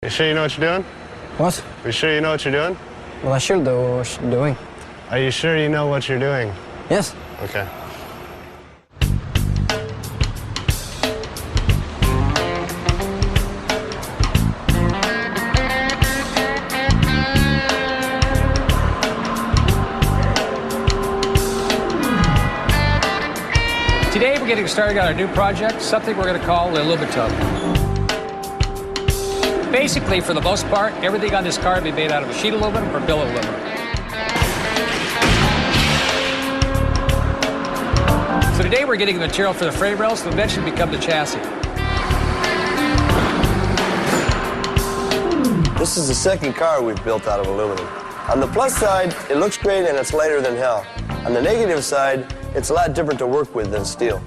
You sure you know what you're doing? What? You sure you know what you're doing? Well, I should know what I'm doing. Are you sure you know what you're doing? Yes. Okay. Today we're getting started on our new project, something we're going to call the Alumatub. Basically, for the most part, everything on this car will be made out of a sheet aluminum or billet aluminum. So today we're getting the material for the frame rails to eventually become the chassis. This is the second car we've built out of aluminum. On the plus side, it looks great and it's lighter than hell. On the negative side, it's a lot different to work with than steel.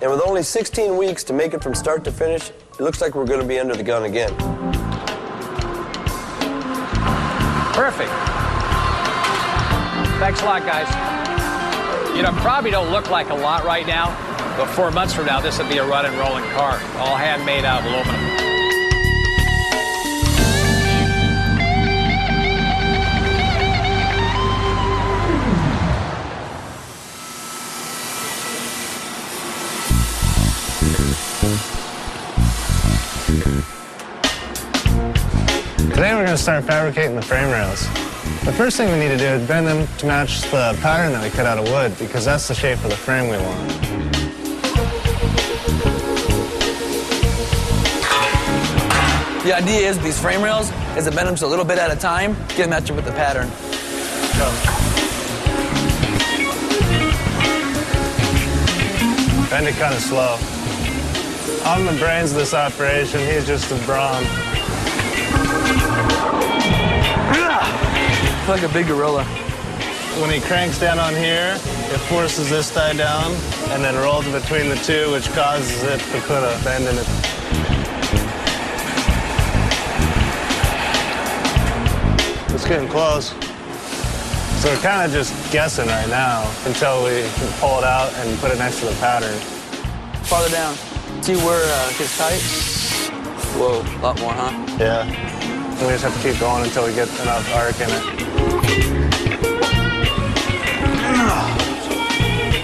And with only 16 weeks to make it from start to finish, it looks like we're going to be under the gun again. Perfect. Thanks a lot, guys. You know, probably don't look like a lot right now, but 4 months from now, this will be a run and rolling car, all handmade out of aluminum. Today we're going to start fabricating the frame rails. The first thing we need to do is bend them to match the pattern that we cut out of wood, because that's the shape of the frame we want. The idea is these frame rails is to bend them just a little bit at a time, get them matched with the pattern. Bend it kind of slow. I'm the brains of this operation, he's just the brawn. I feel like a big gorilla. When he cranks down on here, it forces this thigh down and then rolls between the two, which causes it to put a bend in it. It's getting close. So we're kind of just guessing right now until we can pull it out and put it next to the pattern. Farther down. See where it gets tight? Whoa, a lot more, huh? Yeah. And we just have to keep going until we get enough arc in it.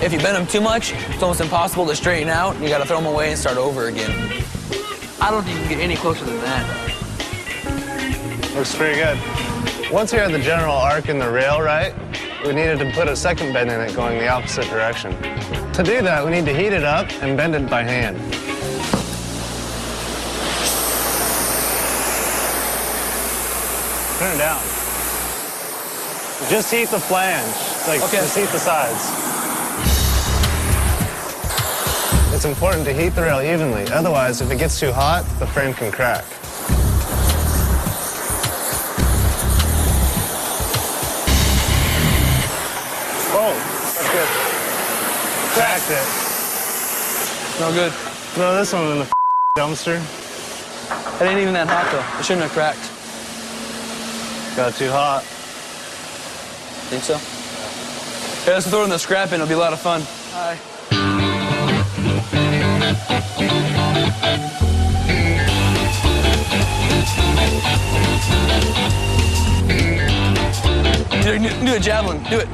If you bend them too much, it's almost impossible to straighten out. You got to throw them away and start over again. I don't think you can get any closer than that. Looks pretty good. Once we had the general arc in the rail right, we needed to put a second bend in it going the opposite direction. To do that, we need to heat it up and bend it by hand. Turn it down. Just heat the flange. Just heat the sides. It's important to heat the rail evenly. Otherwise, if it gets too hot, the frame can crack. Oh, that's good. Cracked it. No good. Throw this one in the dumpster. It ain't even that hot, though. It shouldn't have cracked. Got too hot. Think so? Yeah, let's throw it in the scrap bin. It'll be a lot of fun. Hi. Do a javelin. Do it.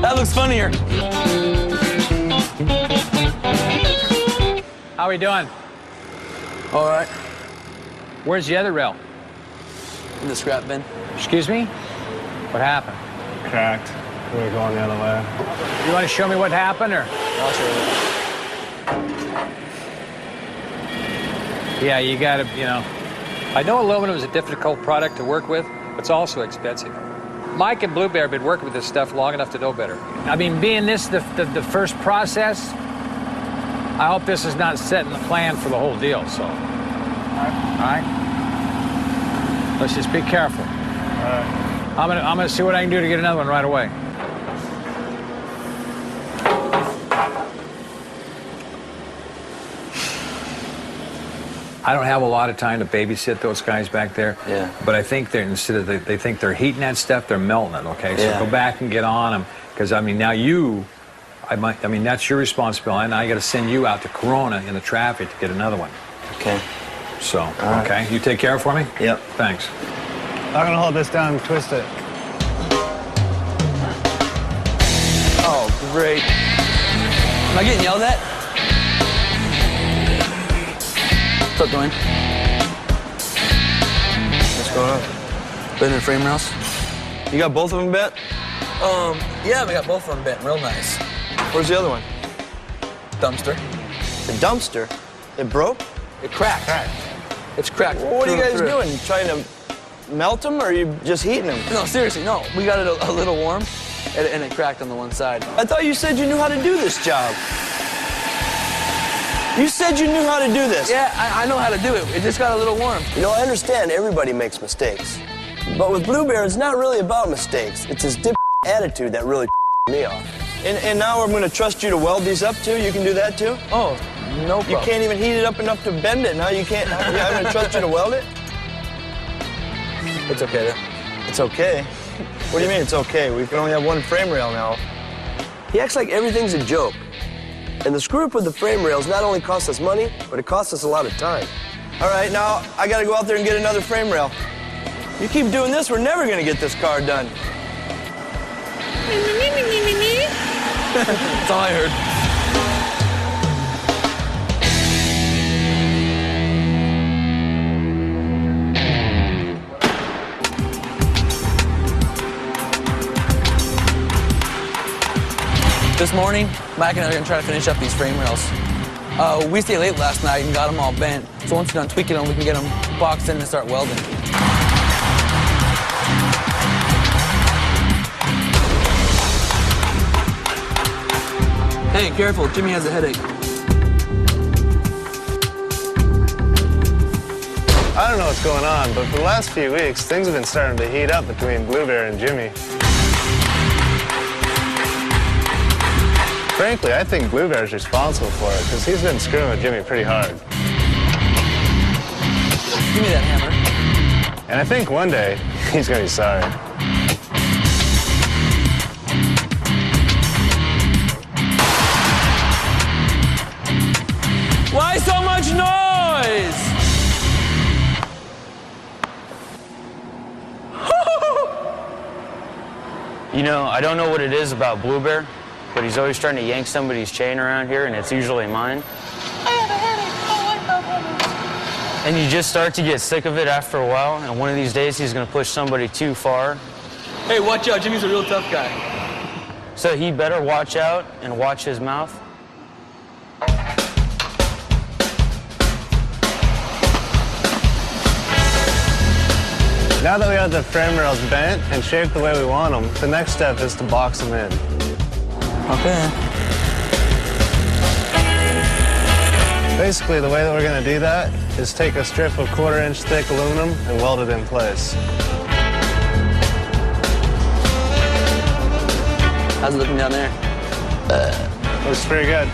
That looks funnier. How are we doing? All right. Where's the other rail? In the scrap bin. Excuse me? What happened? Cracked. We were going the other way. You want to show me what happened, or? I'll show you. Yeah, you gotta, you know. I know aluminum is a difficult product to work with, but it's also expensive. Mike and Blue Bear have been working with this stuff long enough to know better. I mean, being this the first process, I hope this is not setting the plan for the whole deal, so. All right? Let's just be careful. All right. I'm gonna see what I can do to get another one right away. I don't have a lot of time to babysit those guys back there. Yeah. But I think they're, instead of they think they're heating that stuff, they're melting it, okay? So Yeah. go back and get on them. Because, I mean, now that's your responsibility, and I got to send you out to Corona in the traffic to get another one. Okay. So, right. okay, you take care for me? Yep. Thanks. I'm gonna hold this down and twist it. Oh, great. Am I getting yelled at? What's up, Dwayne? What's going on? Bending frame rails? You got both of them bent? Yeah, we got both of them bent real nice. Where's the other one? Dumpster. The dumpster? It broke? It cracked. It's cracked. What are you through and guys through. doing? Trying to melt them, or are you just heating them? No, seriously, no. We got it a little warm, and it cracked on the one side. I thought you said you knew how to do this job. You said you knew how to do this. Yeah, I know how to do it. It just got a little warm. You know, I understand everybody makes mistakes. But with Blue Bear, it's not really about mistakes. It's his dip attitude that really me off. And now I'm going to trust you to weld these up, too? You can do that, too? Oh, no problem. You can't even heat it up enough to bend it. Now you can't. I'm going to trust you to weld it? It's okay, though. It's okay. What do you mean it's okay? We can only have one frame rail now. He acts like everything's a joke. And the screw up with the frame rails not only costs us money, but it costs us a lot of time. All right, now I got to go out there and get another frame rail. You keep doing this, we're never going to get this car done. That's all I heard. This morning, Mike and I are gonna try to finish up these frame rails. We stayed late last night and got them all bent. So once we're done tweaking them, we can get them boxed in and start welding. Hey, careful, Jimmy has a headache. I don't know what's going on, but for the last few weeks, things have been starting to heat up between Blue Bear and Jimmy. Frankly, I think Blue Bear's responsible for it, because he's been screwing with Jimmy pretty hard. Give me that hammer. And I think one day, he's gonna be sorry. Why so much noise? You know, I don't know what it is about Blue Bear, but he's always trying to yank somebody's chain around here, and it's usually mine. And you just start to get sick of it after a while, and one of these days he's gonna push somebody too far. Hey, watch out, Jimmy's a real tough guy. So he better watch out and watch his mouth. Now that we have the frame rails bent and shaped the way we want them, the next step is to box them in. Okay. Basically, the way that we're gonna do that is take a strip of 1/4-inch thick aluminum and weld it in place. How's it looking down there? Looks pretty good.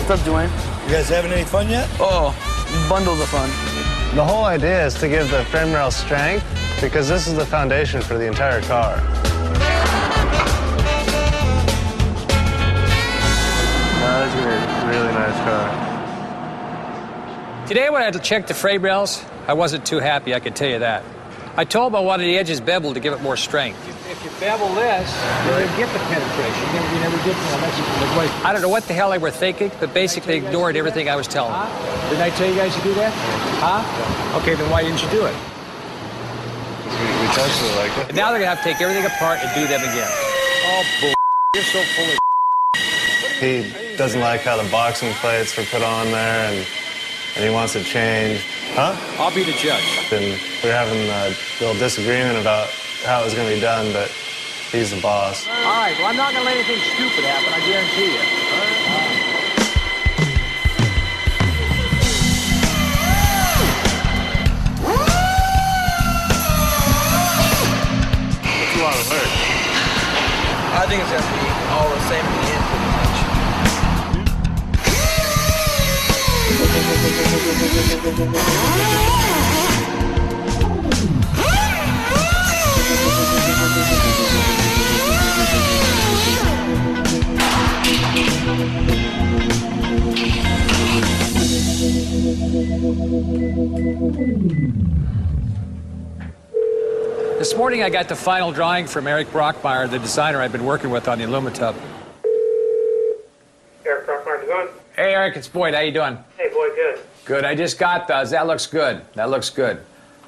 What's up, Dwayne? You guys having any fun yet? Oh, bundles of fun. The whole idea is to give the frame rail strength because this is the foundation for the entire car. That's a really nice car. Today when I had to check the frame rails, I wasn't too happy, I can tell you that. I told him I wanted the edges beveled to give it more strength. If you bevel this, you get the penetration. You never get the I don't know what the hell they were thinking, but basically ignored everything I was telling them. Didn't I tell you guys to do that? Huh? Okay, then why didn't you do it? We touched it like it. And now they're gonna have to take everything apart and do them again. Oh, bull. You're so full of He doesn't like how the boxing plates were put on there, and he wants it changed. Huh? I'll be the judge. And we were having a little disagreement about how it was going to be done, but he's the boss. All right, well, I'm not gonna let anything stupid happen, I guarantee you. It's a lot of work. I think it's gonna be all the same in the end, pretty much. This morning I got the final drawing from Eric Brockmeyer, the designer I've been working with on the Alumatub. Eric Brockmeyer Design. Hey Eric, it's Boyd. How you doing? Hey Boyd, good. Good. I just got those. That looks good. That looks good.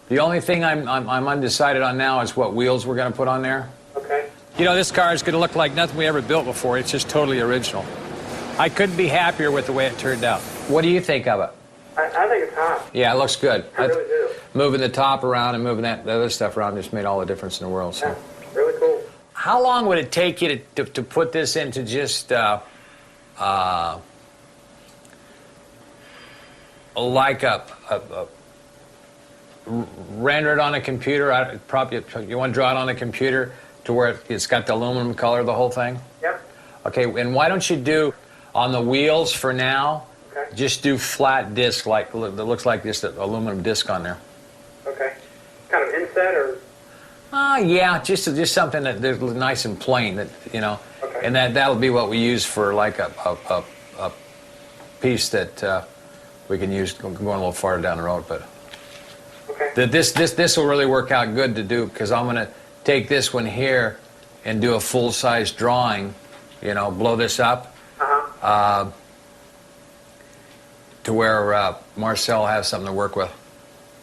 The only thing I'm undecided on now is what wheels we're going to put on there. Okay. You know, this car is going to look like nothing we ever built before. It's just totally original. I couldn't be happier with the way it turned out. What do you think of it? I think it's hot. Yeah, it looks good. I really do. Moving the top around and moving the other stuff around just made all the difference in the world. So. Yeah, really cool. How long would it take you to put this into just like render it on a computer? Probably you want to draw it on a computer to where it's got the aluminum color, the whole thing? Yep. Okay, and why don't you do on the wheels for now? Okay. Just do flat disc that looks like just an aluminum disc on there. Okay. Kind of inset or? Yeah, just something that is nice and plain, that you know, Okay. and that'll be what we use for like a piece that we can use going a little farther down the road. But Okay. this will really work out good to do, because I'm going to take this one here and do a full-size drawing, you know, blow this up to where Marcel has something to work with.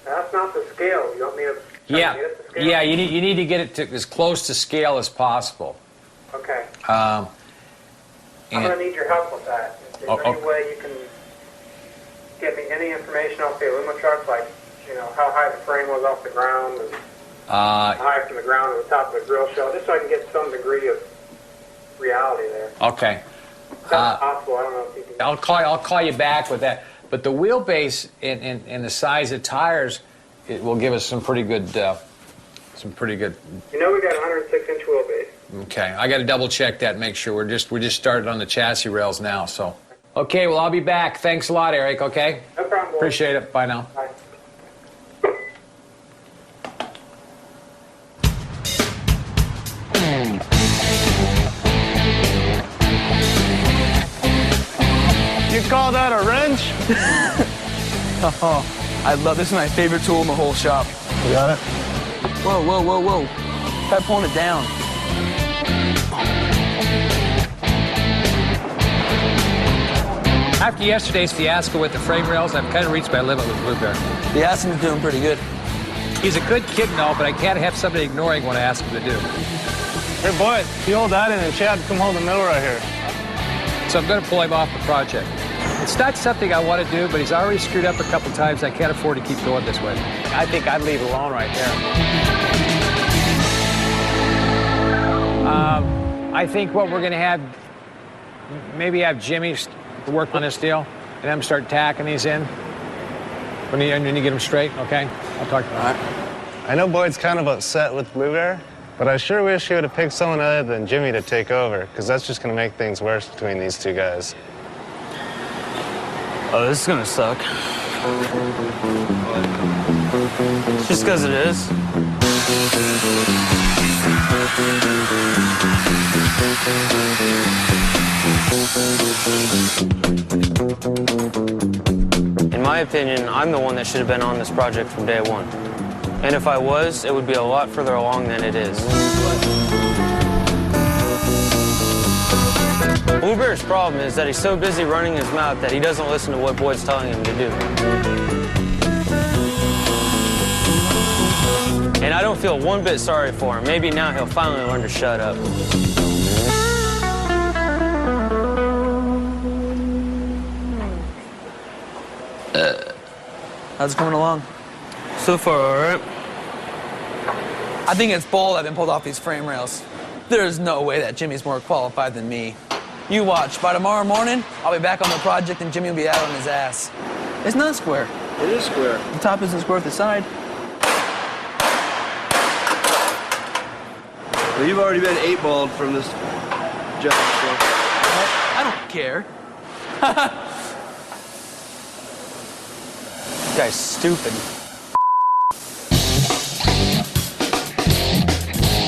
That's not the scale. You want me to try Yeah, to get it to scale? yeah, you need to get it to as close to scale as possible. Okay. And- I'm going to need your help with that. Is there Oh, any way you can get me any information off the Alumatruck, like, you know, how high the frame was off the ground and how high from the ground to the top of the grill shell, just so I can get some degree of reality there? Okay. If that's possible. I don't know if you can. I'll call you back with that. But the wheelbase and the size of tires, it will give us some pretty good. You know, we got 106-inch wheelbase. Okay, I got to double check that, and make sure we're just started on the chassis rails now. So, okay, well I'll be back. Thanks a lot, Eric. Okay. No problem, boy. Appreciate it. Bye now. Bye. You call that a wrench? Oh, I love this. Is my favorite tool in the whole shop. You got it? Whoa, whoa, whoa, whoa. Try pulling it down. After yesterday's fiasco with the frame rails, I've kind of reached my limit with Blue Bear. The Aston's doing pretty good. He's a good kid and all, but I can't have somebody ignoring what I ask him to do. Hey, boy, you hold that in and Chad, come hold the middle right here. So I'm going to pull him off the project. It's not something I want to do, but he's already screwed up a couple times. I can't afford to keep going this way. I think I'd leave it alone right there. I think what we're going to have, maybe have Jimmy work on this deal, and then start tacking these in. When you get them straight, okay? I'll talk to you. All right. I know Boyd's kind of upset with Blue Bear, but I sure wish he would have picked someone other than Jimmy to take over, because that's just going to make things worse between these two guys. Oh, this is gonna suck. Just because it is. In my opinion, I'm the one that should have been on this project from day one. And if I was, it would be a lot further along than it is. Blue Bear's problem is that he's so busy running his mouth that he doesn't listen to what Boyd's telling him to do. And I don't feel one bit sorry for him. Maybe now he'll finally learn to shut up. How's it coming along? So far, all right. I think it's bold I've been pulled off these frame rails. There's no way that Jimmy's more qualified than me. You watch. By tomorrow morning, I'll be back on the project and Jimmy will be out on his ass. It's not square. It is square. The top isn't square with the side. Well, you've already been 8-balled from this job, so. I don't care. This guy's stupid.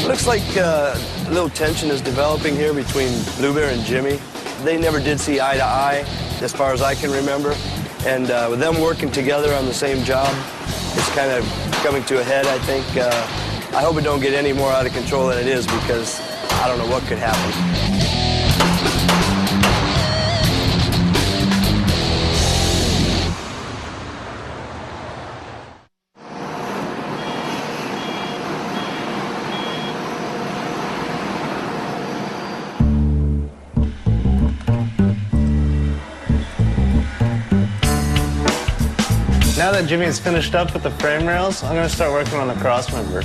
Looks like a little tension is developing here between Blue Bear and Jimmy. They never did see eye to eye, as far as I can remember. And with them working together on the same job, it's kind of coming to a head, I think. I hope it don't get any more out of control than it is, because I don't know what could happen. Now that Jimmy's finished up with the frame rails, I'm going to start working on the cross member.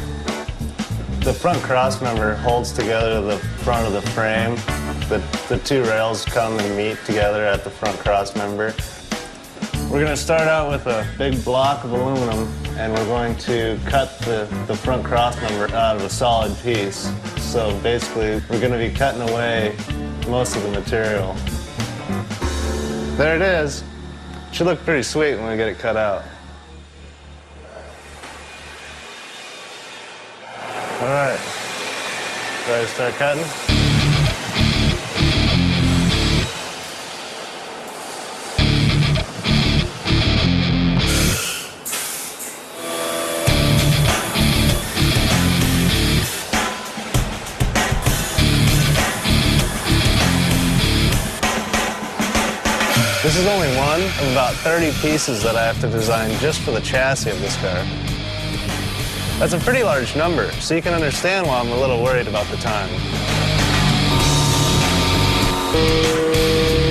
The front cross member holds together the front of the frame. The two rails come and meet together at the front cross member. We're going to start out with a big block of aluminum, and we're going to cut the front cross member out of a solid piece. So basically, we're going to be cutting away most of the material. There it is. Should look pretty sweet when we get it cut out. All right, ready to start cutting? This is only one of about 30 pieces that I have to design just for the chassis of this car. That's a pretty large number, so you can understand why I'm a little worried about the time.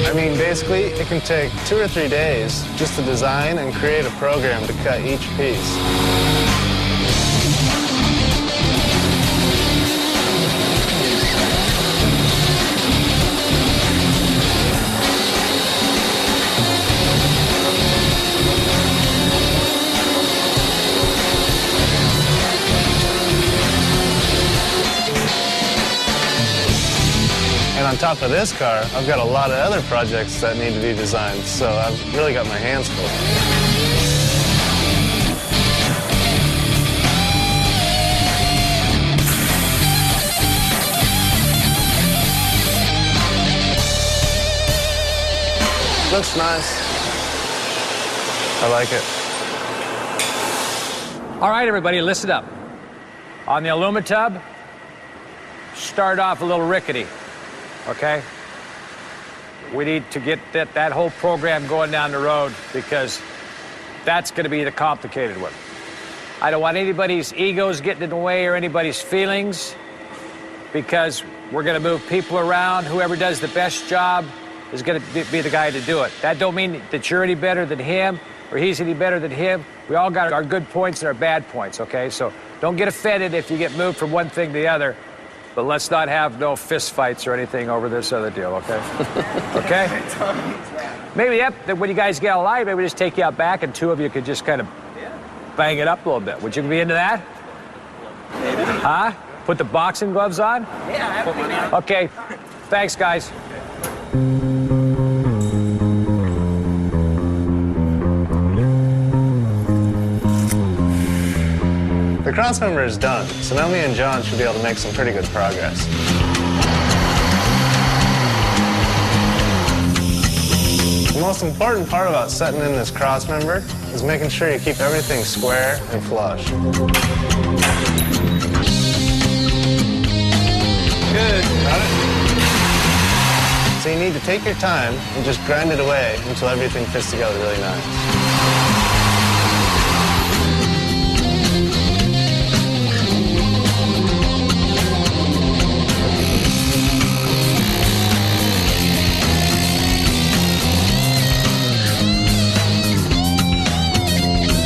I mean, basically, it can take 2 or 3 days just to design and create a program to cut each piece. And on top of this car, I've got a lot of other projects that need to be designed, so I've really got my hands full. Looks nice. I like it. All right, everybody, listen up. On the Alumatub, start off a little rickety. Okay? We need to get that whole program going down the road, because that's going to be the complicated one. I don't want anybody's egos getting in the way or anybody's feelings, because we're going to move people around. Whoever does the best job is going to be the guy to do it. That don't mean that you're any better than him or he's any better than him. We all got our good points and our bad points, okay? So don't get offended if you get moved from one thing to the other. But let's not have no fist fights or anything over this other deal, okay? Okay? Maybe when you guys get alive, maybe we just take you out back and 2 of you could just kind of bang it up a little bit. Would you be into that? Maybe. Huh? Put the boxing gloves on? Yeah, okay. Thanks, guys. The cross member is done, so now me and John should be able to make some pretty good progress. The most important part about setting in this cross member is making sure you keep everything square and flush. Good. Got it? So you need to take your time and just grind it away until everything fits together really nice.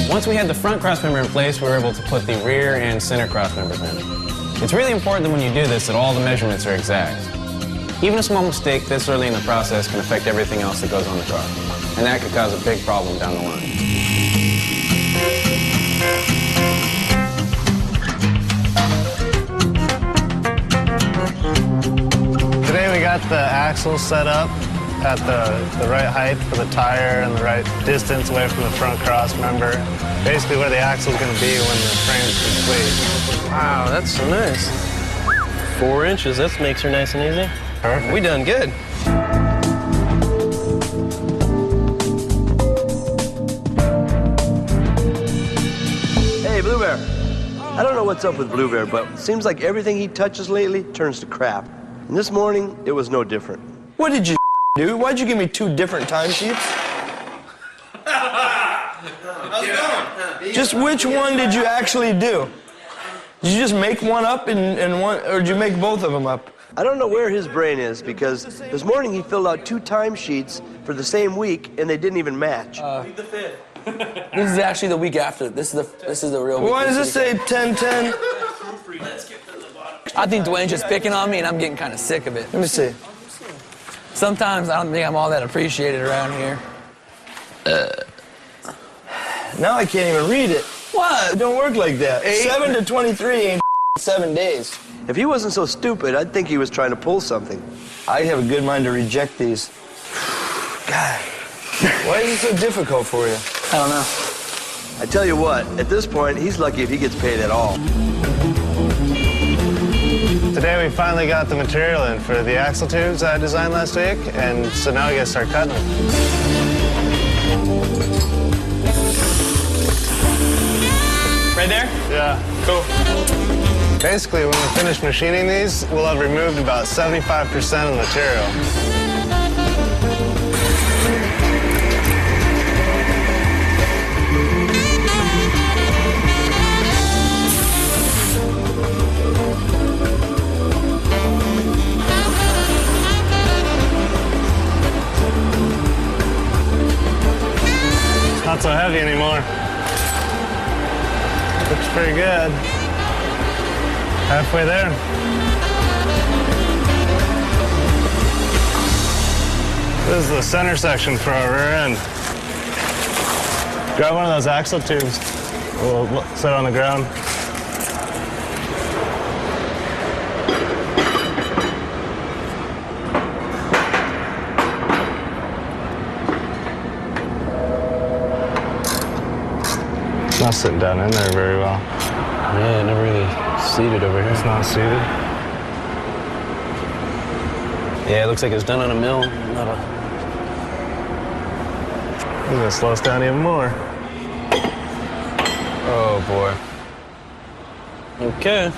Once we had the front cross member in place, we were able to put the rear and center cross members in. It's really important that when you do this that all the measurements are exact. Even a small mistake this early in the process can affect everything else that goes on the car, and that could cause a big problem down the line. Today we got the axles set up at the right height for the tire and the right distance away from the front cross member. Basically where the axle is going to be when the frame's complete. Wow, that's so nice. 4 inches, that makes her nice and easy. Perfect. We done good. Hey, Blue Bear. I don't know what's up with Blue Bear, but it seems like everything he touches lately turns to crap. And this morning, it was no different. What did you do? Why'd you give me 2 different timesheets? Just which one did you actually do? Did you just make one up and one, or did you make both of them up? I don't know where his brain is, because this morning he filled out 2 timesheets for the same week and they didn't even match. This is actually the week after. This is the real week. Why does this say 10-10? I think Dwayne's just picking on me and I'm getting kind of sick of it. Let me see. Sometimes I don't think I'm all that appreciated around here. Now I can't even read it. What? It don't work like that. 7 to 23 ain't 7 days. If he wasn't so stupid, I'd think he was trying to pull something. I have a good mind to reject these. God, why is it so difficult for you? I don't know. I tell you what, at this point, he's lucky if he gets paid at all. Today we finally got the material in for the axle tubes I designed last week, and so now we gotta start cutting them. Right there? Yeah. Cool. Basically, when we finish machining these, we'll have removed about 75% of the material. Not so heavy anymore. Looks pretty good. Halfway there. This is the center section for our rear end. Grab one of those axle tubes. We'll set it on the ground. Not sitting down in there very well. Yeah, never really seated over here. It's not seated. Yeah, it looks like it's done on a mill. Not a... It's gonna slow us down even more. Oh, boy. Okay.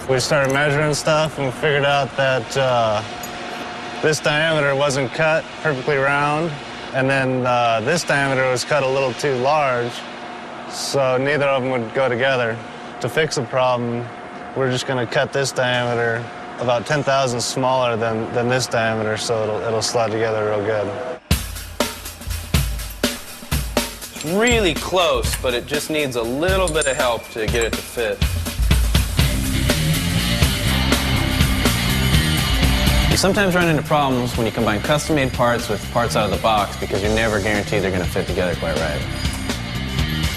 We started measuring stuff and we figured out that this diameter wasn't cut perfectly round, and then this diameter was cut a little too large, so neither of them would go together. To fix the problem, we're just going to cut this diameter about 10 thousandths smaller than this diameter, so it'll slide together real good. Really close, but it just needs a little bit of help to get it to fit. You sometimes run into problems when you combine custom-made parts with parts out of the box because you're never guaranteed they're going to fit together quite right.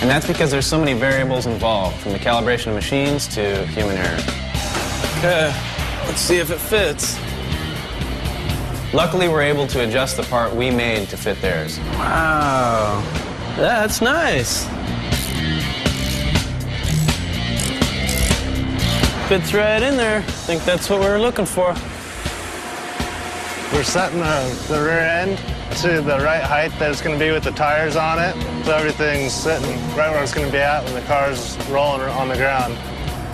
And that's because there's so many variables involved, from the calibration of machines to human error. Okay, let's see if it fits. Luckily, we're able to adjust the part we made to fit theirs. Wow, that's nice. Fits right in there. I think that's what we were looking for. We're setting the rear end to the right height that it's going to be with the tires on it, so everything's sitting right where it's going to be at when the car's rolling on the ground.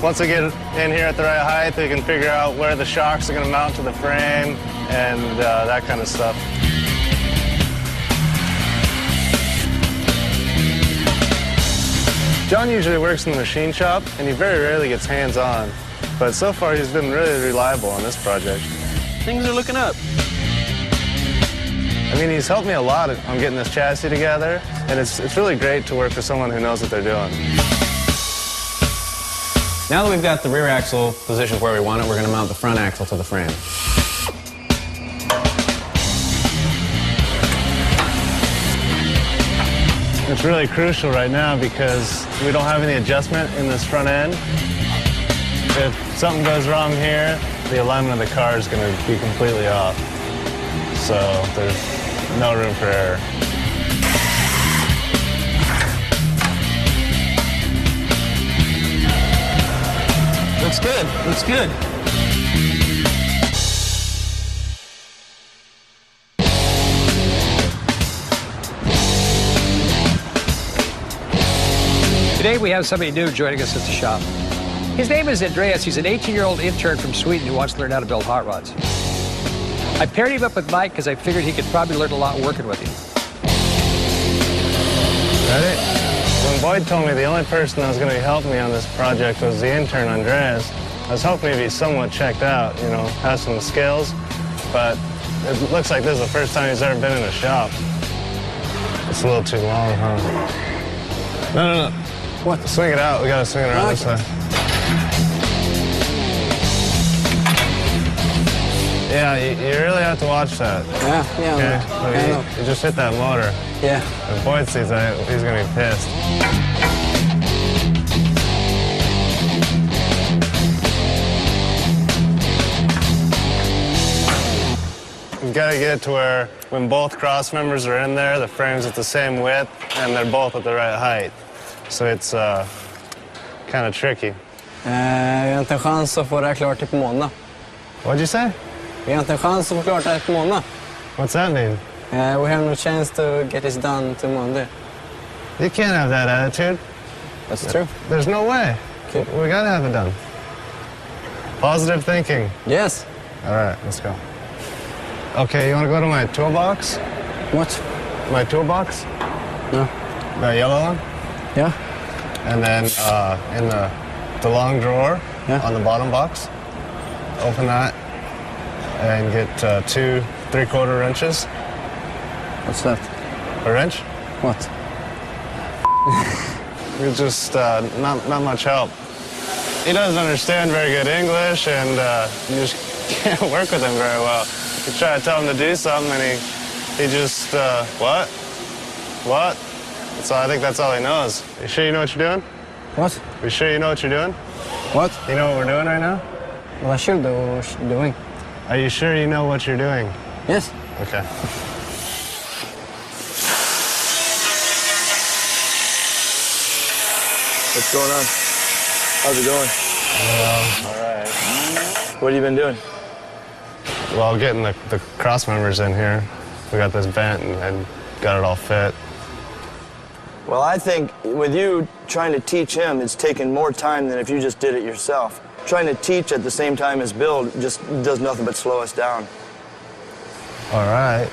Once we get in here at the right height, we can figure out where the shocks are going to mount to the frame and that kind of stuff. John usually works in the machine shop, and he very rarely gets hands-on, but so far he's been really reliable on this project. Things are looking up. I mean, he's helped me a lot on getting this chassis together, and it's really great to work with someone who knows what they're doing. Now that we've got the rear axle positioned where we want it, we're going to mount the front axle to the frame. It's really crucial right now because we don't have any adjustment in this front end. If something goes wrong here, the alignment of the car is going to be completely off. So there's no room for error. Looks good. Looks good. Today we have somebody new joining us at the shop. His name is Andreas. He's an 18-year-old intern from Sweden who wants to learn how to build hot rods. I paired him up with Mike because I figured he could probably learn a lot working with him. Ready? When Boyd told me the only person that was going to help me on this project was the intern, Andreas, I was hoping he'd be somewhat checked out, you know, have some skills, but it looks like this is the first time he's ever been in a shop. It's a little too long, huh? No. What? Swing it out. We got to swing it around this way. Yeah, you really have to watch that. Yeah. Okay? You just hit that motor. Yeah. If Boyd sees that, he's going to be pissed. You've got to get it to where when both cross members are in there, the frame's at the same width and they're both at the right height. So it's kind of tricky. Vi har inte en chans att få det här klart till på måndag. What'd you say? Vi har inte en chans att få klart det här på måndag. What's that mean? We have no chance to get this done to Monday. You can't have that attitude. That's true. There's no way. Okay. We got to have it done. Positive thinking. Yes. All right, let's go. Okay, you want to go to my toolbox? What? My toolbox? No. The yellow one? Yeah. And then in the long drawer on the bottom box, open that and get 2 3/4 wrenches. What's that? A wrench? What? You're just not much help. He doesn't understand very good English, and you just can't work with him very well. You try to tell him to do something, and he just, what? What? So I think that's all he knows. You sure you know what you're doing? What? You sure you know what you're doing? What? You know what we're doing right now? Well, I should know what you're doing. Are you sure you know what you're doing? Yes. Okay. What's going on? How's it going? All right. What have you been doing? Well, getting the cross members in here. We got this bent and got it all fit. Well, I think with you trying to teach him, it's taken more time than if you just did it yourself. Trying to teach at the same time as build just does nothing but slow us down. All right.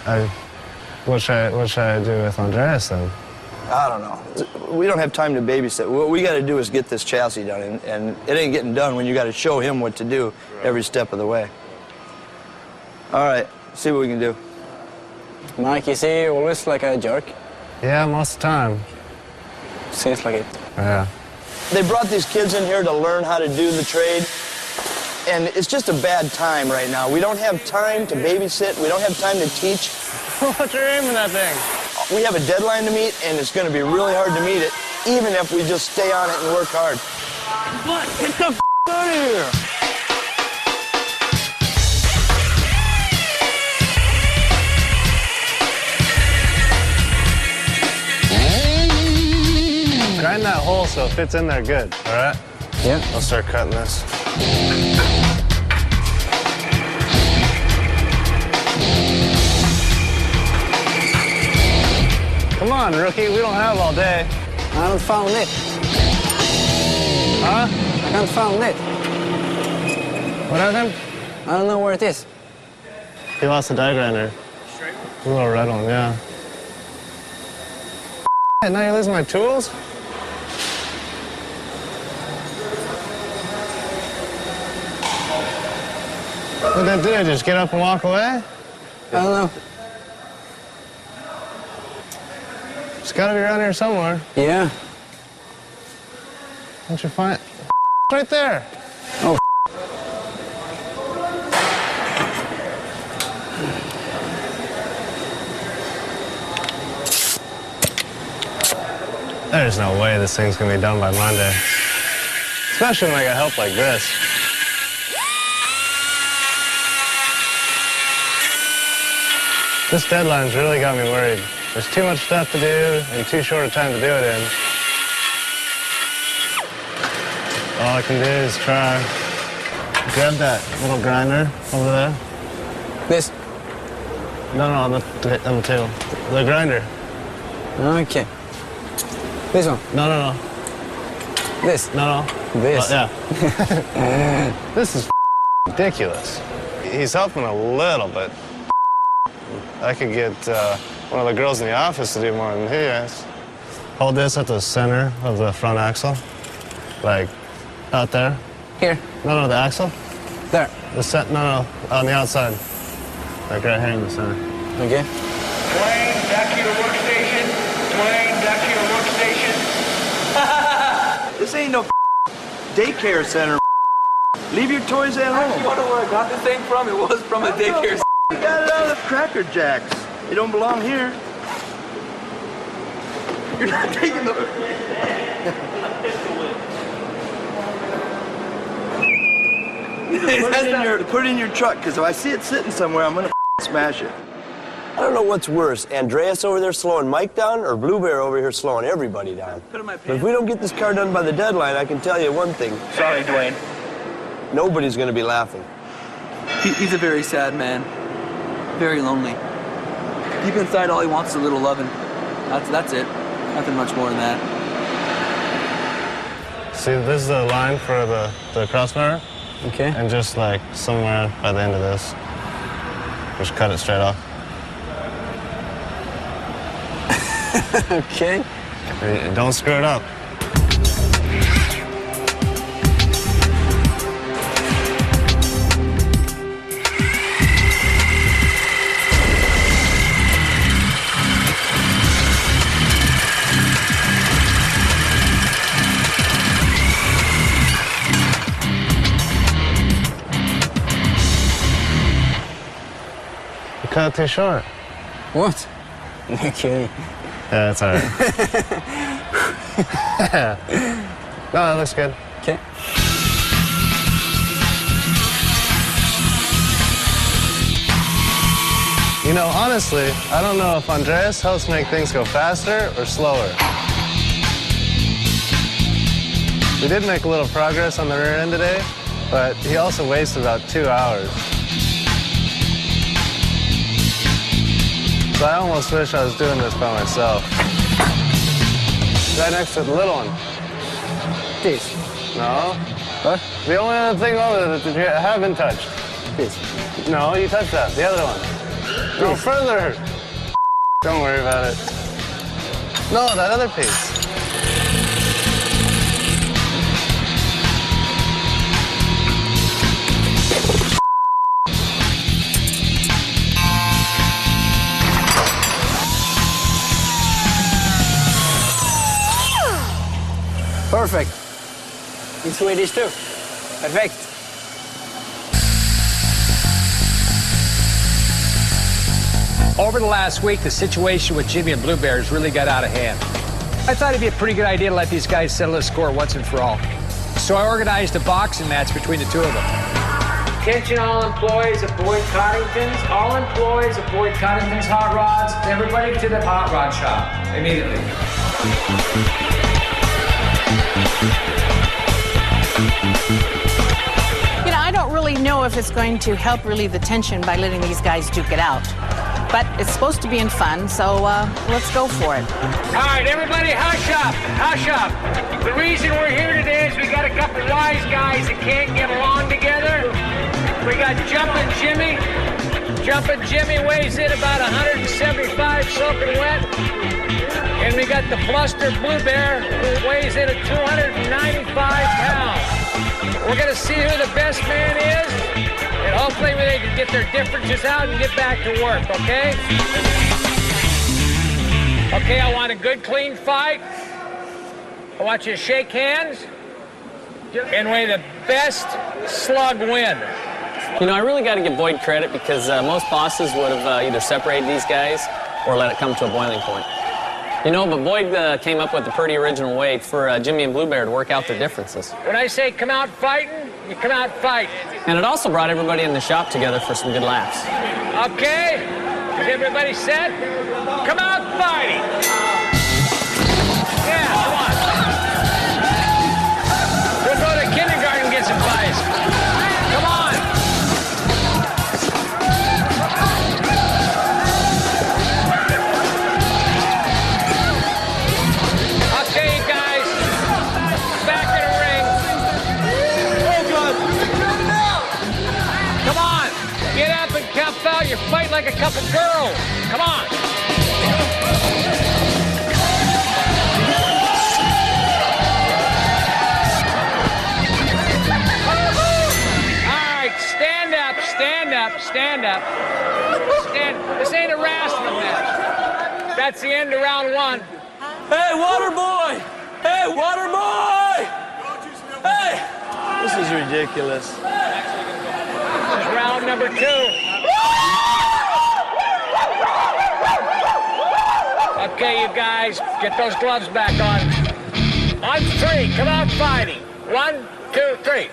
What should I do with Andreas then? I don't know. We don't have time to babysit. What we got to do is get this chassis done, and it ain't getting done when you got to show him what to do every step of the way. All right, see what we can do. Mike, is he always like a jerk? Yeah, most of the time. Seems like it. Yeah. They brought these kids in here to learn how to do the trade, and it's just a bad time right now. We don't have time to babysit. We don't have time to teach. What's your aim in that thing? We have a deadline to meet, and it's going to be really hard to meet it, even if we just stay on it and work hard. What? Get the out of here! Grind that hole so it fits in there good, all right? Yeah. I'll start cutting this. Come on, rookie, we don't have all day. I haven't found it. Huh? I can't find it. What happened? I don't know where it is. He lost the die grinder. A little red one, yeah. Now you're losing my tools? What did I do? Just get up and walk away? I don't know. It's gotta be around here somewhere. Yeah. Don't you find it? Right there. Oh. There's no way this thing's gonna be done by Monday. Especially when I got help like this. This deadline's really got me worried. There's too much stuff to do and too short a time to do it in. All I can do is try. Grab that little grinder over there. This? No, on the table. The grinder. Okay. This one? No. This? No. This? Yeah. This is ridiculous. He's helping a little bit. I could get one of the girls in the office to do more than he is. Hold this at the center of the front axle. Like, out there. Here? No, the axle. There. No, on the outside. Like right here in the center. Okay. Dwayne, back to your workstation. Dwayne, back to your workstation. This ain't no daycare center. Leave your toys at home. You want to know where I got this thing from? It was from a daycare. You got it out of the Cracker Jacks. They don't belong here. You're not taking the... Put it in your truck, because if I see it sitting somewhere, I'm going to smash it. I don't know what's worse, Andreas over there slowing Mike down or Blue Bear over here slowing everybody down. Put in my But if we don't get this car done by the deadline, I can tell you one thing. Sorry, Dwayne. Nobody's going to be laughing. He's a very sad man. Very lonely. Deep inside, all he wants is a little loving. That's it. Nothing much more than that. See, this is the line for the cross member. Okay. And just like somewhere by the end of this, just cut it straight off. Okay. And don't screw it up. You cut it too short. What? Okay. Yeah, it's all right. No, that looks good. Okay. You know, honestly, I don't know if Andreas helps make things go faster or slower. We did make a little progress on the rear end today, but he also wasted about 2 hours. So I almost wish I was doing this by myself. Right next to the little one. This. No. What? The only other thing over there that you haven't touched. This. No, you touched that. The other one. No, further. Don't worry about it. No, that other piece. Perfect. In Swedish too. Perfect. Over the last week, the situation with Jimmy and Blue Bears really got out of hand. I thought it'd be a pretty good idea to let these guys settle the score once and for all. So I organized a boxing match between the two of them. Attention all employees of Boyd Coddington's. All employees of Boyd Coddington's Hot Rods. Everybody to the hot rod shop immediately. You know, I don't really know if it's going to help relieve the tension by letting these guys duke it out. But it's supposed to be in fun, so let's go for it. All right, everybody, hush up, hush up. The reason we're here today is we got a couple wise guys that can't get along together. We got Jumpin' Jimmy. Jumpin' Jimmy weighs in about 175 soaking wet. And we got the Bluster Blue Bear, who weighs in at 295 pounds. We're going to see who the best man is, and hopefully they can get their differences out and get back to work, okay? Okay, I want a good, clean fight. I want you to shake hands, and may the best slug win. You know, I really got to give Boyd credit because most bosses would have either separated these guys or let it come to a boiling point. You know, but Boyd came up with a pretty original way for Jimmy and Blue Bear to work out their differences. When I say come out fighting, you come out fighting. And it also brought everybody in the shop together for some good laughs. Okay? Is everybody set? Come out fighting! Yeah, come on. We'll go to kindergarten and get some pies. Come on! Okay, guys. Back couple girls. Come on. All right, stand up, stand up, stand up. This ain't a wrestling match. That's the end of round one. Hey, water boy! Hey, water boy! Hey! This is ridiculous. This is round number 2. Okay, you guys, get those gloves back on. On 3, come out fighting. 1, 2, 3.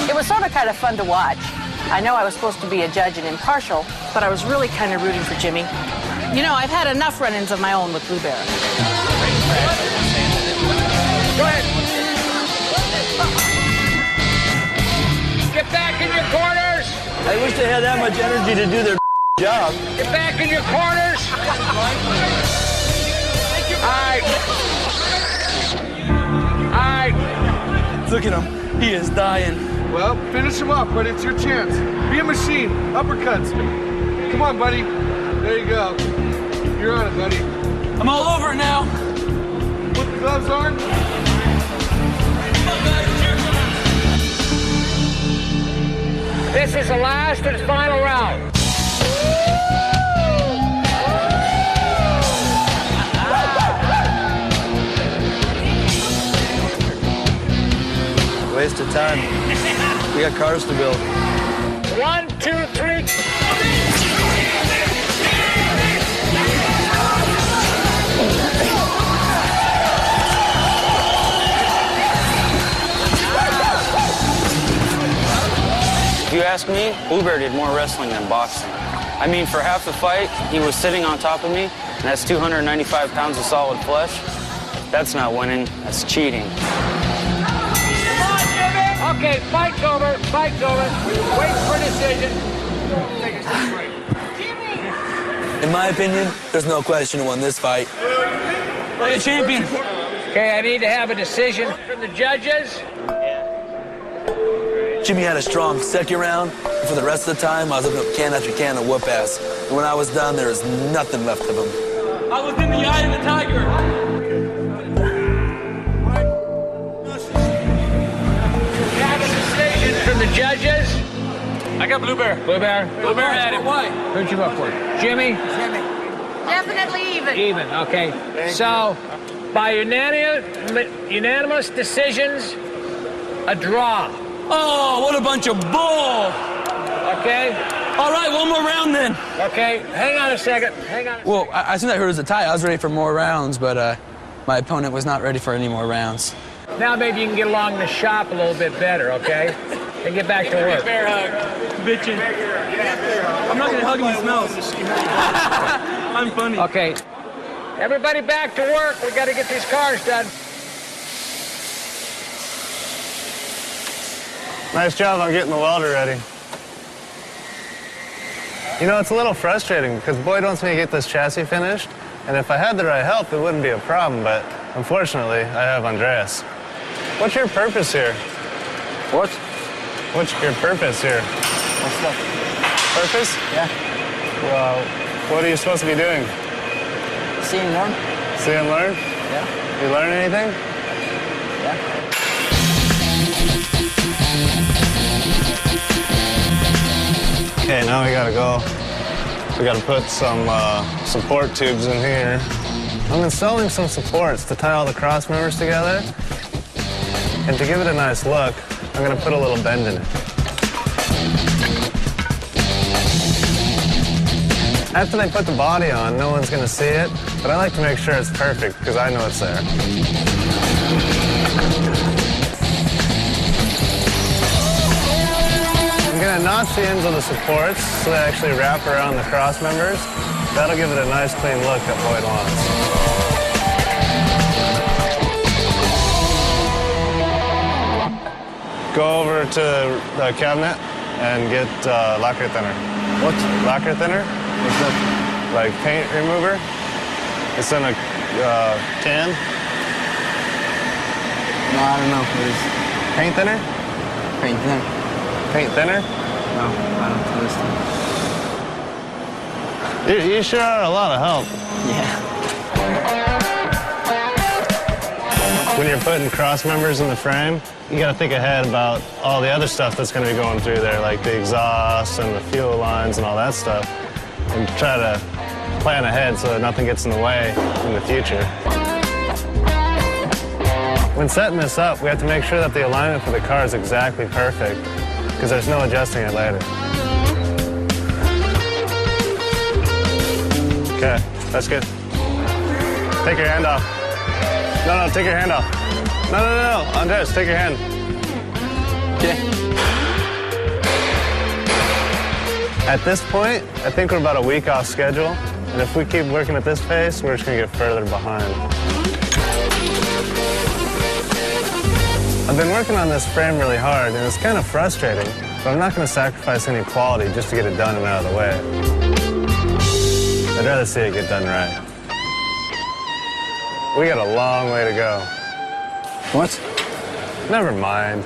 It was sort of kind of fun to watch. I know I was supposed to be a judge and impartial, but I was really kind of rooting for Jimmy. You know, I've had enough run-ins of my own with Blue Bear. Go ahead. Get back in your corners. I wish they had that much energy to do their job. Get back in your corners. All right. Look at him. He is dying. Well, finish him up, but it's your chance. Be a machine. Uppercuts. Come on, buddy. There you go. You're on it, buddy. I'm all over it now. Put the gloves on. This is the last and final round. Waste of time. We got cars to build. 1, 2, 3. If you ask me, Blue Bear did more wrestling than boxing. I mean, for half the fight, he was sitting on top of me, and that's 295 pounds of solid flesh. That's not winning, that's cheating. Okay, fight's over. Fight's over. Wait for a decision. In my opinion, there's no question who won this fight. Play a champion. Okay, I need to have a decision from the judges. Jimmy had a strong second round, and for the rest of the time, I was looking up can after can of whoop ass. And when I was done, there was nothing left of him. I was in the eye of the tiger. Have a decision from the judges. I got Blue Bear. Blue Bear. Blue Bear had it. Why? Who'd you vote for? Jimmy? Definitely even. Even, okay. So, by unanimous decisions, a draw. Oh, what a bunch of bull! Okay? All right, one more round then. Okay, hang on a second. Hang on. Well, as soon as I heard it was a tie, I was ready for more rounds, but my opponent was not ready for any more rounds. Now maybe you can get along the shop a little bit better, okay? And get back to work. Bear hug. Bitchin'. I'm not gonna hug him, he smells. I'm funny. Okay. Everybody back to work. We gotta get these cars done. Nice job on getting the welder ready. You know, it's a little frustrating because Boyd wants me to get this chassis finished, and if I had the right help, it wouldn't be a problem, but unfortunately, I have Andreas. What's your purpose here? What? What's your purpose here? What's that? Purpose? Yeah. Well, what are you supposed to be doing? See and learn? See and learn? Yeah. You learn anything? Yeah. Okay, now we gotta go. We gotta put some support tubes in here. I'm installing some supports to tie all the cross members together. And to give it a nice look, I'm gonna put a little bend in it. After they put the body on, no one's gonna see it, but I like to make sure it's perfect because I know it's there. I'm gonna notch the ends of the supports so they actually wrap around the cross members. That'll give it a nice clean look that Boyd wants. Go over to the cabinet and get lacquer thinner. What? Lacquer thinner? What's that? Like paint remover. It's in a can. No, I don't know what it is. Paint thinner? Paint thinner. Paint thinner? No, I don't understand. You sure are a lot of help. Yeah. When you're putting cross members in the frame, you gotta think ahead about all the other stuff that's gonna be going through there, like the exhaust and the fuel lines and all that stuff, and try to plan ahead so that nothing gets in the way in the future. When setting this up, we have to make sure that the alignment for the car is exactly perfect, because there's no adjusting it later. Okay, that's good. Take your hand off. No, take your hand off. No, Andres, take your hand. Okay. At this point, I think we're about a week off schedule, and if we keep working at this pace, we're just gonna get further behind. I've been working on this frame really hard, and it's kind of frustrating, but I'm not gonna sacrifice any quality just to get it done and out of the way. I'd rather see it get done right. We got a long way to go. What? Never mind.